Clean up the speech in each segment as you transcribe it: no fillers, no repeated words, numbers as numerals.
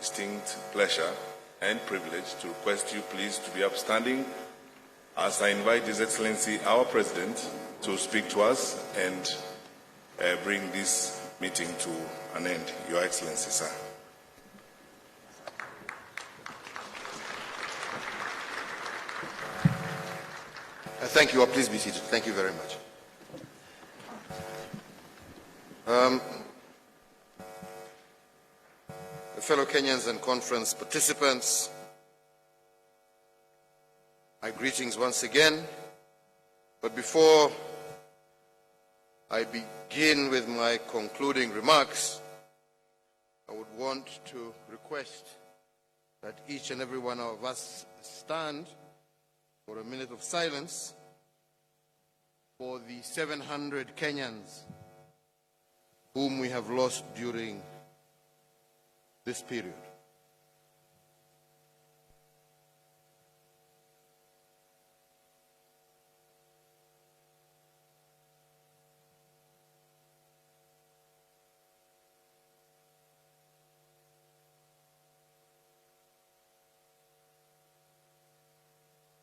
distinct pleasure and privilege to request you please to be upstanding as I invite His Excellency, our President, to speak to us and bring this meeting to an end. Your Excellency, sir. Thank you. Please be seated. Thank you very much. Fellow Kenyans and conference participants, my greetings once again. But before I begin with my concluding remarks, I would want to request that each and every one of us stand for a minute of silence for the 700 Kenyans whom we have lost during this period.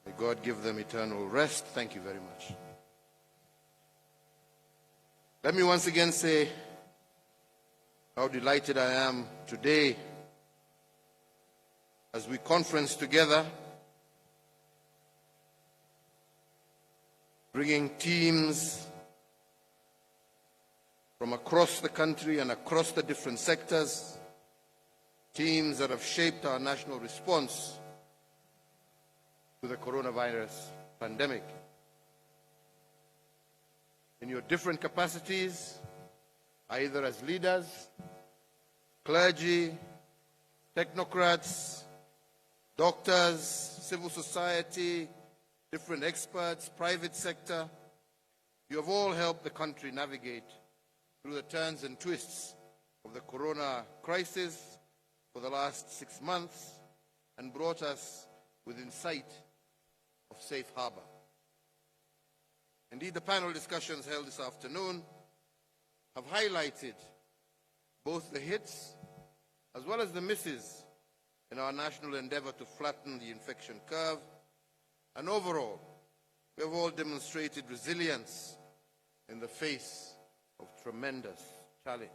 May God give them eternal rest. Thank you very much. Let me once again say how delighted I am today as we conference together, bringing teams from across the country and across the different sectors, teams that have shaped our national response to the coronavirus pandemic. In your different capacities, either as leaders, clergy, technocrats, doctors, civil society, different experts, private sector, you have all helped the country navigate through the turns and twists of the corona crisis for the last 6 months and brought us within sight of safe harbor. Indeed, the panel discussions held this afternoon have highlighted both the hits as well as the misses in our national endeavor to flatten the infection curve. And overall, we have all demonstrated resilience in the face of tremendous challenge.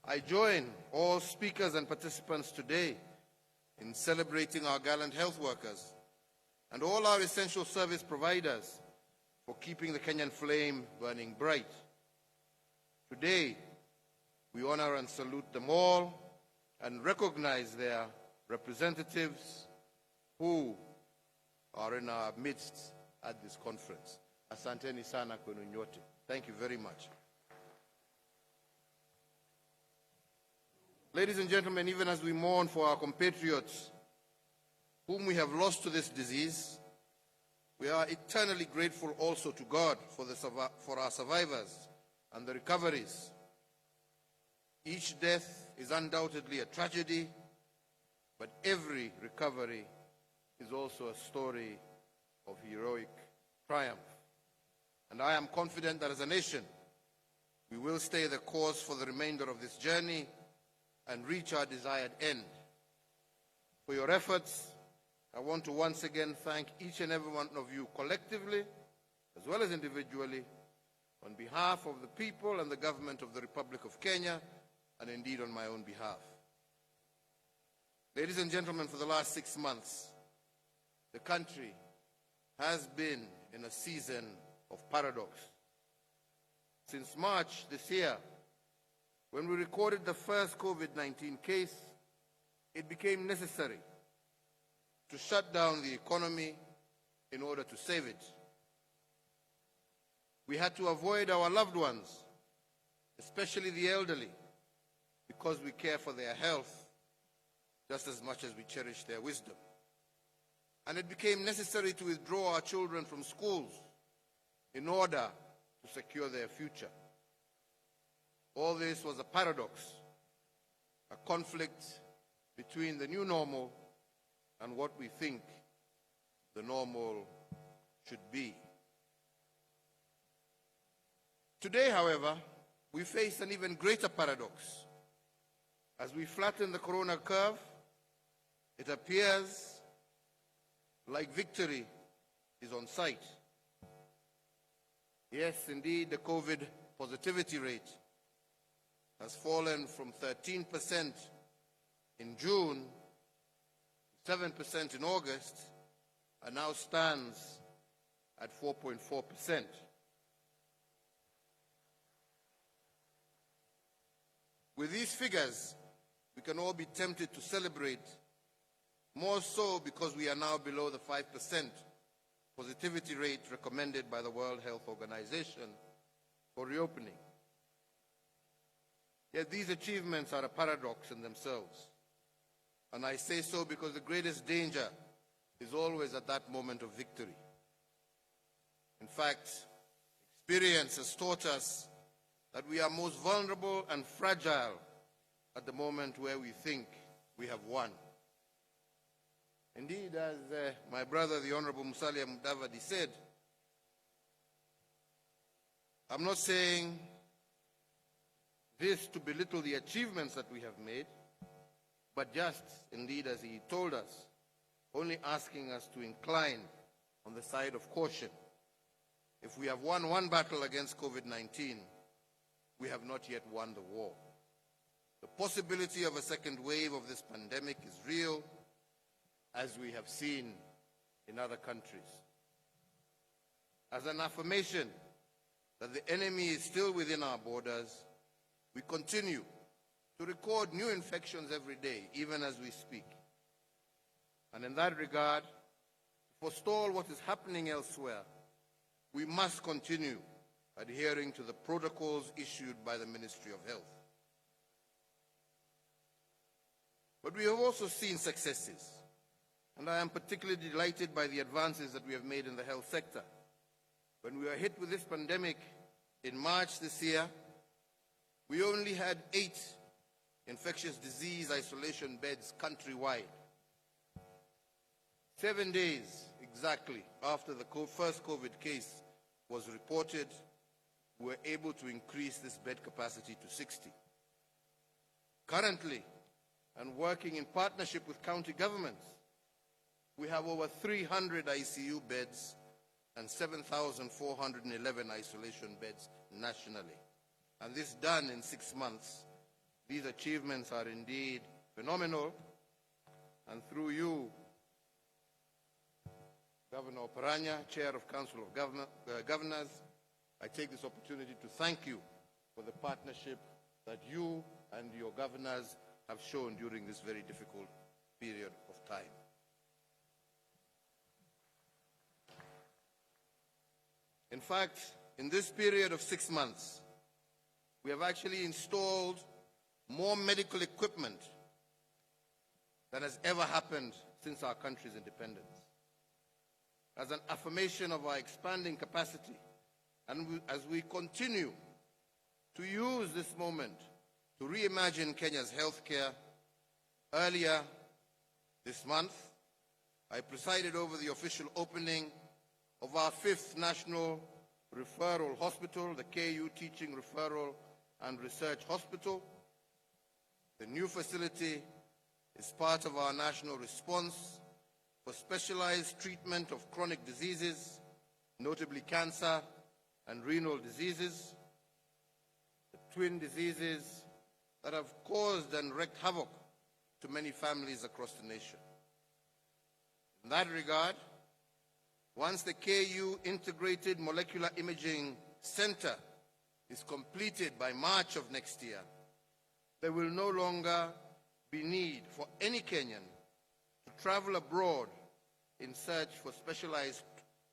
I join all speakers and participants today in celebrating our gallant health workers and all our essential service providers for keeping the Kenyan flame burning bright. Today, we honor and salute them all and recognize their representatives who are in our midst at this conference. Asanteni sana kwenu nyote. Thank you very much. Ladies and gentlemen, even as we mourn for our compatriots whom we have lost to this disease, we are eternally grateful also to God for our survivors and the recoveries. Each death is undoubtedly a tragedy, but every recovery is also a story of heroic triumph. And I am confident that as a nation, we will stay the course for the remainder of this journey and reach our desired end. For your efforts, I want to once again thank each and every one of you collectively, as well as individually, on behalf of the people and the government of the Republic of Kenya, and indeed on my own behalf. Ladies and gentlemen, for the last 6 months, the country has been in a season of paradox. Since March this year, when we recorded the first COVID-19 case, it became necessary to shut down the economy in order to save it. We had to avoid our loved ones, especially the elderly, because we care for their health just as much as we cherish their wisdom. And it became necessary to withdraw our children from schools in order to secure their future. All this was a paradox, a conflict between the new normal and what we think the normal should be. Today, however, we face an even greater paradox. As we flatten the corona curve, it appears like victory is on sight. Yes, indeed, the COVID positivity rate has fallen from 13% in June, 7% in August, and now stands at 4.4%. With these figures, we can all be tempted to celebrate, more so because we are now below the 5% positivity rate recommended by the World Health Organization for reopening. Yet these achievements are a paradox in themselves. And I say so because the greatest danger is always at that moment of victory. In fact, experience has taught us that we are most vulnerable and fragile at the moment where we think we have won. Indeed, as my brother, the Honorable Musalia Mudavadi, said, I'm not saying this to belittle the achievements that we have made, but just, indeed, as he told us, only asking us to incline on the side of caution. If we have won one battle against COVID-19, we have not yet won the war. The possibility of a second wave of this pandemic is real, as we have seen in other countries. As an affirmation that the enemy is still within our borders, we continue to record new infections every day, even as we speak. And in that regard, to forestall what is happening elsewhere, we must continue adhering to the protocols issued by the Ministry of Health. But we have also seen successes, and I am particularly delighted by the advances that we have made in the health sector. When we were hit with this pandemic in March this year, we only had 8 infectious disease isolation beds countrywide. 7 days exactly after the first COVID case was reported, we were able to increase this bed capacity to 60. Currently, and working in partnership with county governments, we have over 300 ICU beds and 7,411 isolation beds nationally. And this done in 6 months. These achievements are indeed phenomenal. And through you, Governor Oparanya, Chair of Council of Governors, I take this opportunity to thank you for the partnership that you and your governors have shown during this very difficult period of time. In fact, in this period of 6 months, we have actually installed more medical equipment than has ever happened since our country's independence. As an affirmation of our expanding capacity, and as we continue to use this moment to reimagine Kenya's healthcare, earlier this month, I presided over the official opening of our 5th National Referral Hospital, the KU Teaching Referral and Research Hospital. The new facility is part of our national response for specialized treatment of chronic diseases, notably cancer and renal diseases, the twin diseases that have caused and wreaked havoc to many families across the nation. In that regard, once the KU Integrated Molecular Imaging Center is completed by March of next year, there will no longer be need for any Kenyan to travel abroad in search for specialized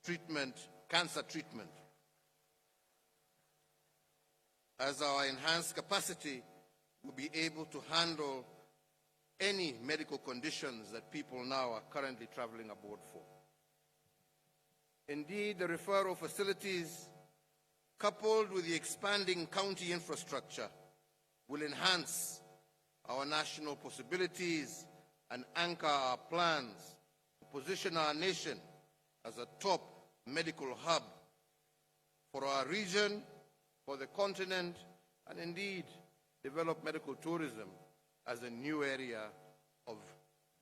treatment, cancer treatment, as our enhanced capacity will be able to handle any medical conditions that people now are currently traveling abroad for. Indeed, the referral facilities, coupled with the expanding county infrastructure, will enhance our national possibilities and anchor our plans to position our nation as a top medical hub for our region, for the continent, and indeed develop medical tourism as a new area of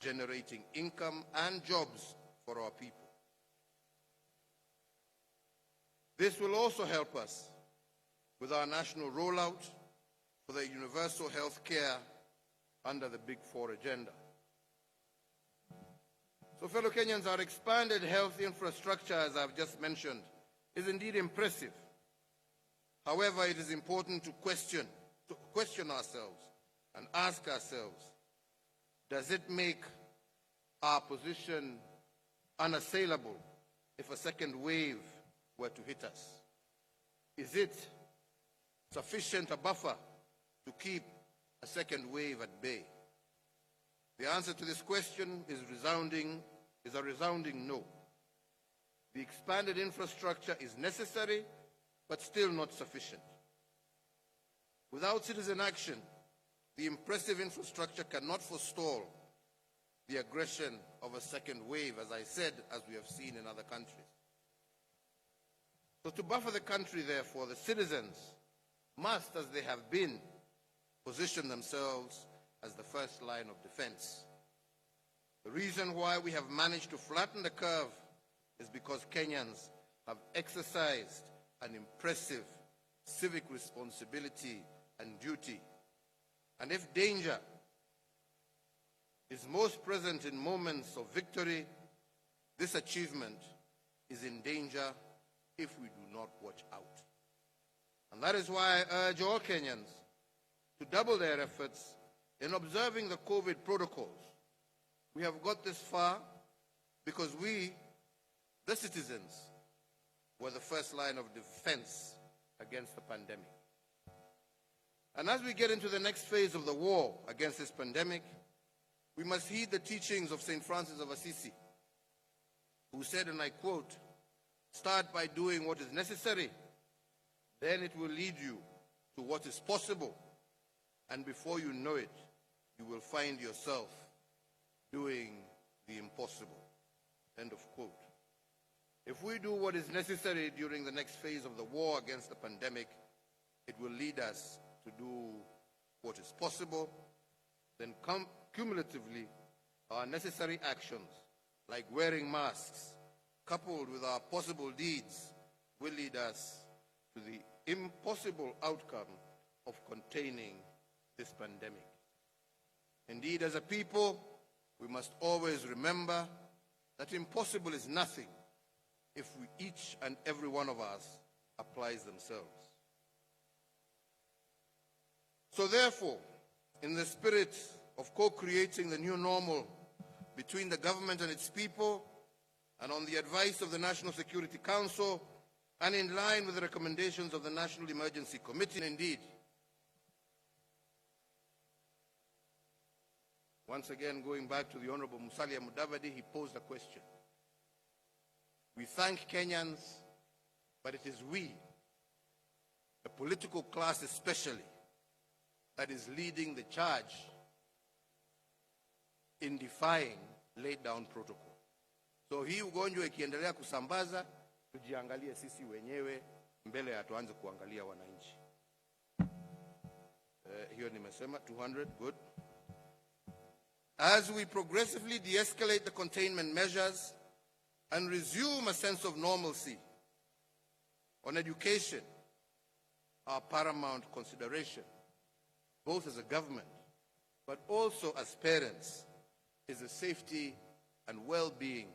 generating income and jobs for our people. This will also help us with our national rollout for the universal health care under the Big Four agenda. So, fellow Kenyans, our expanded health infrastructure, as I've just mentioned, is indeed impressive. However, it is important to question ourselves and ask ourselves, does it make our position unassailable if a second wave were to hit us? Is it sufficient a buffer to keep a second wave at bay? The answer to this question is a resounding no. The expanded infrastructure is necessary, but still not sufficient. Without citizen action, the impressive infrastructure cannot forestall the aggression of a second wave, as I said, as we have seen in other countries. So to buffer the country, therefore, the citizens must, as they have been, position themselves as the first line of defense. The reason why we have managed to flatten the curve is because Kenyans have exercised an impressive civic responsibility and duty. And if danger is most present in moments of victory, this achievement is in danger if we do not watch out. And that is why I urge all Kenyans to double their efforts in observing the COVID protocols. We have got this far because we, the citizens, were the first line of defense against the pandemic. And as we get into the next phase of the war against this pandemic, we must heed the teachings of St. Francis of Assisi, who said, and I quote, "Start by doing what is necessary, then it will lead you to what is possible, and before you know it, you will find yourself doing the impossible." End of quote. If we do what is necessary during the next phase of the war against the pandemic, it will lead us to do what is possible. Then cumulatively, our necessary actions, like wearing masks, coupled with our possible deeds, will lead us to the impossible outcome of containing this pandemic. Indeed, as a people, we must always remember that impossible is nothing if each and every one of us applies themselves. So therefore, in the spirit of co-creating the new normal between the government and its people, and on the advice of the National Security Council, and in line with the recommendations of the National Emergency Committee, indeed, once again, going back to the Honorable Musalia Mudavadi, he posed a question. We thank Kenyans, but it is we, the political class especially, that is leading the charge in defying laid down protocol. So hii ugonjwa ikiendelea kusambaza, tujiangalie sisi wenyewe mbele ya tuanze kuangalia wananchi. Hiyo nimesema 200, good. As we progressively de-escalate the containment measures and resume a sense of normalcy, on education, our paramount consideration, both as a government, but also as parents, is the safety and well-being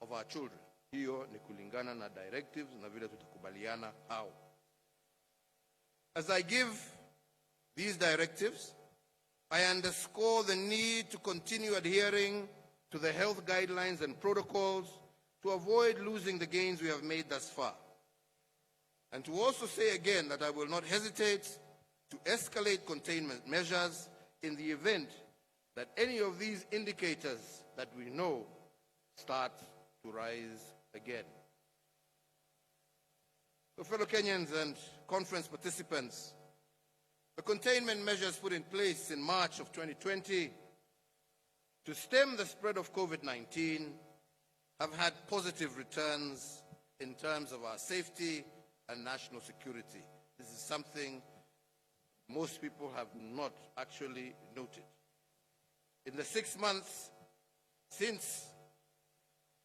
of our children. Hiyo ni kulingana na directives na vile tutakubaliana how. As I give these directives, I underscore the need to continue adhering to the health guidelines and protocols to avoid losing the gains we have made thus far. And to also say again that I will not hesitate to escalate containment measures in the event that any of these indicators that we know start to rise again. So, fellow Kenyans and conference participants, the containment measures put in place in March of 2020 to stem the spread of COVID-19 have had positive returns in terms of our safety and national security. This is something most people have not actually noted. In the 6 months since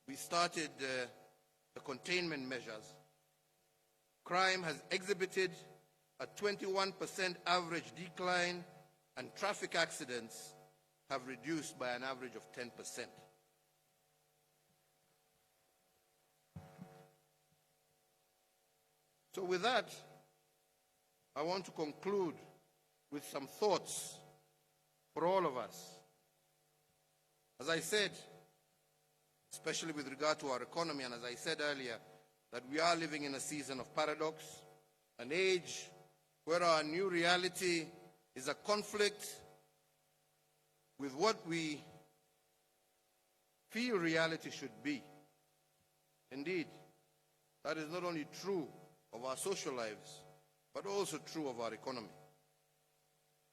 we started the containment measures, crime has exhibited a 21% average decline, and traffic accidents have reduced by an average of 10%. So with that, I want to conclude with some thoughts for all of us. As I said, especially with regard to our economy, and as I said earlier, that we are living in a season of paradox, an age where our new reality is a conflict with what we feel reality should be. Indeed, that is not only true of our social lives, but also true of our economy.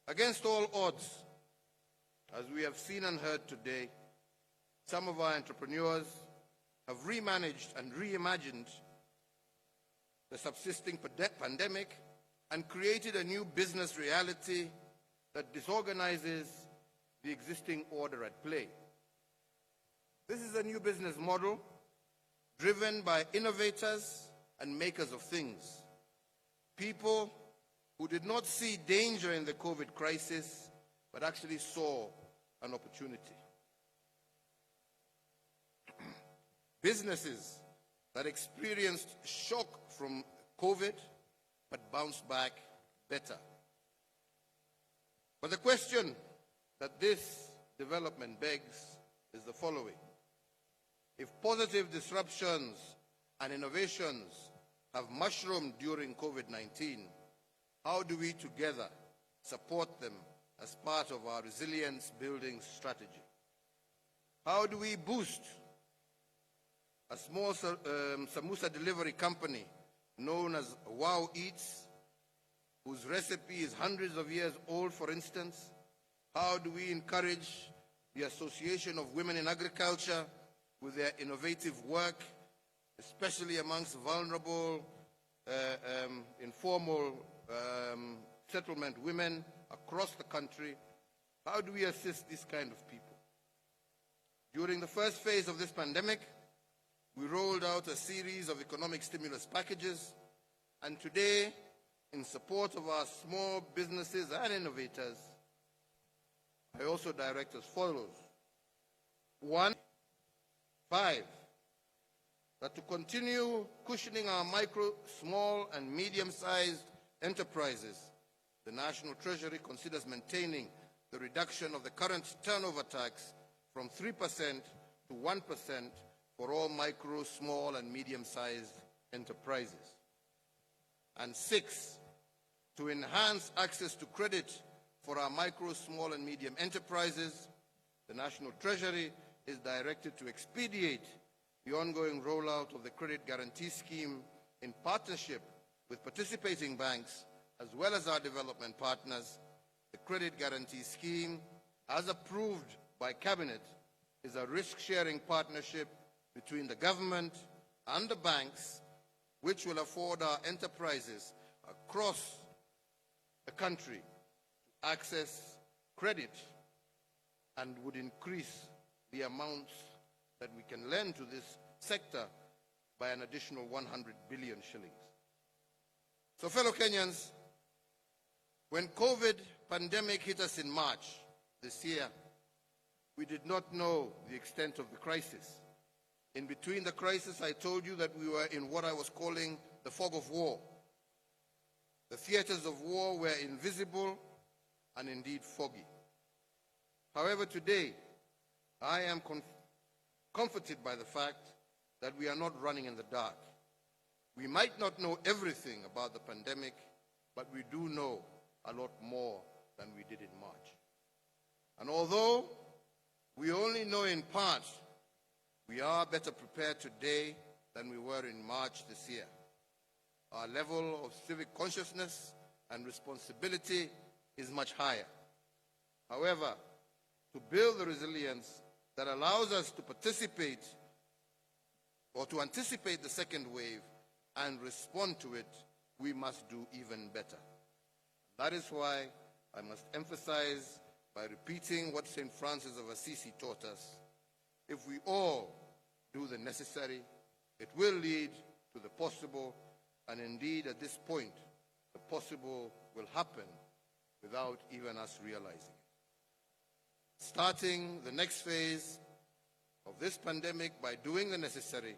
Against all odds, as we have seen and heard today, some of our entrepreneurs have remanaged and reimagined the subsisting pandemic and created a new business reality that disorganizes the existing order at play. This is a new business model driven by innovators and makers of things, people who did not see danger in the COVID crisis, but actually saw an opportunity. Businesses that experienced shock from COVID, but bounced back better. But the question that this development begs is the following. If positive disruptions and innovations have mushroomed during COVID-19, how do we together support them as part of our resilience building strategy? How do we boost a small samosa delivery company known as Wow Eats, whose recipe is hundreds of years old, for instance? How do we encourage the Association of Women in Agriculture with their innovative work, especially amongst vulnerable, informal settlement women across the country? How do we assist this kind of people? During the first phase of this pandemic, we rolled out a series of economic stimulus packages, and today, in support of our small businesses and innovators, I also direct as follows. 1, 5, that to continue cushioning our micro, small, and medium-sized enterprises, the National Treasury considers maintaining the reduction of the current turnover tax from 3% to 1% for all micro, small, and medium-sized enterprises. And 6, to enhance access to credit for our micro, small, and medium enterprises, the National Treasury is directed to expedite the ongoing rollout of the Credit Guarantee Scheme in partnership with participating banks as well as our development partners. The Credit Guarantee Scheme, as approved by Cabinet, is a risk-sharing partnership between the government and the banks, which will afford our enterprises across the country to access credit and would increase the amounts that we can lend to this sector by an additional 100 billion shillings. So, fellow Kenyans, when COVID pandemic hit us in March this year, we did not know the extent of the crisis. In between the crisis, I told you that we were in what I was calling the fog of war. The theaters of war were invisible and indeed foggy. However, today, I am comforted by the fact that we are not running in the dark. We might not know everything about the pandemic, but we do know a lot more than we did in March. And although we only know in part, we are better prepared today than we were in March this year. Our level of civic consciousness and responsibility is much higher. However, to build the resilience that allows us to participate or to anticipate the second wave and respond to it, we must do even better. That is why I must emphasize by repeating what St. Francis of Assisi taught us. If we all do the necessary, it will lead to the possible, and indeed at this point, the possible will happen without even us realizing it. Starting the next phase of this pandemic by doing the necessary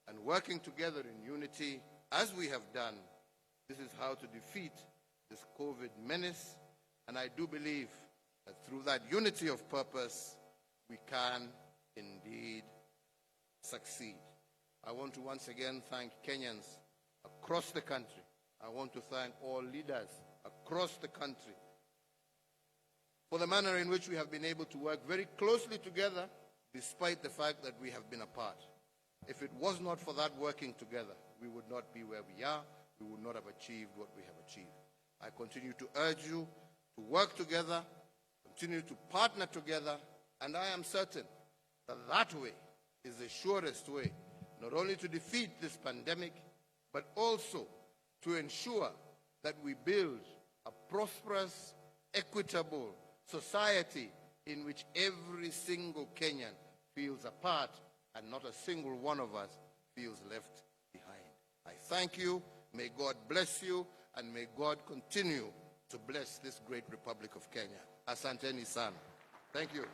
and working together in unity as we have done, this is how to defeat this COVID menace, and I do believe that through that unity of purpose, we can indeed succeed. I want to once again thank Kenyans across the country. I want to thank all leaders across the country for the manner in which we have been able to work very closely together despite the fact that we have been apart. If it was not for that working together, we would not be where we are. We would not have achieved what we have achieved. I continue to urge you to work together, continue to partner together, and I am certain that that way is the surest way, not only to defeat this pandemic, but also to ensure that we build a prosperous, equitable society in which every single Kenyan feels a part and not a single one of us feels left behind. I thank you. May God bless you, and may God continue to bless this great Republic of Kenya. Asanteni sana. Thank you.